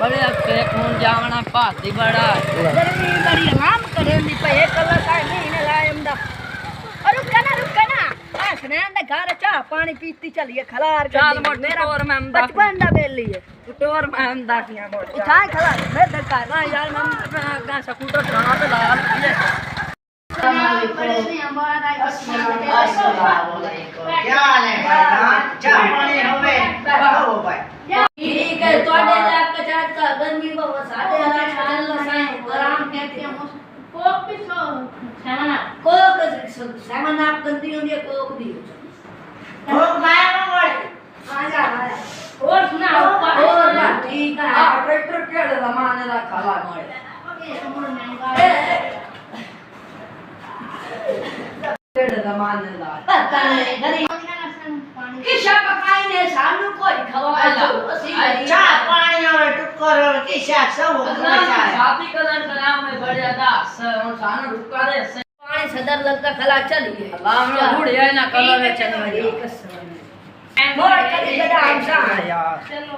बड़े एक मुन जावना पाती बड़ा गर्मी बड़ी आराम करेंदी पे एक कलर का महीने लायमदा और रुक ना आसने अंदर घर चाह पानी पीती चलिए खलार चाल मेरा और मैं बचपन दा बेली है टोर में अंदा किया बोल उठा खलार मैं धक्का ना यार मैं गा स्कूटर चला पे ला ये क्या हाल है भाई चाह पानी होवे हो भाई ठीक है तोड़े लाख चाट का गंदी बाबा साडे लाख चल साईं आराम कहते हैं कोक भी सो सामान आप गंदी होंदी है कोक दी हो गाया मोड़ आजा और सुना और ना ठीक है हां ट्रैक्टर केड़े जमाने दा खला मोड़ केड़े जमाने दा पता नहीं गरीब किसा पकाई ने सानू कोई खवाला चाह पानी और टुकर और किसा सब शादी करन नाम में बढ़िया दास और सानो रुका दे पानी सदर लगता खला चलिए अल्लाह में बूढ़ है ना कलर है चल एक समय मोड़ कभी गदा हम सा यार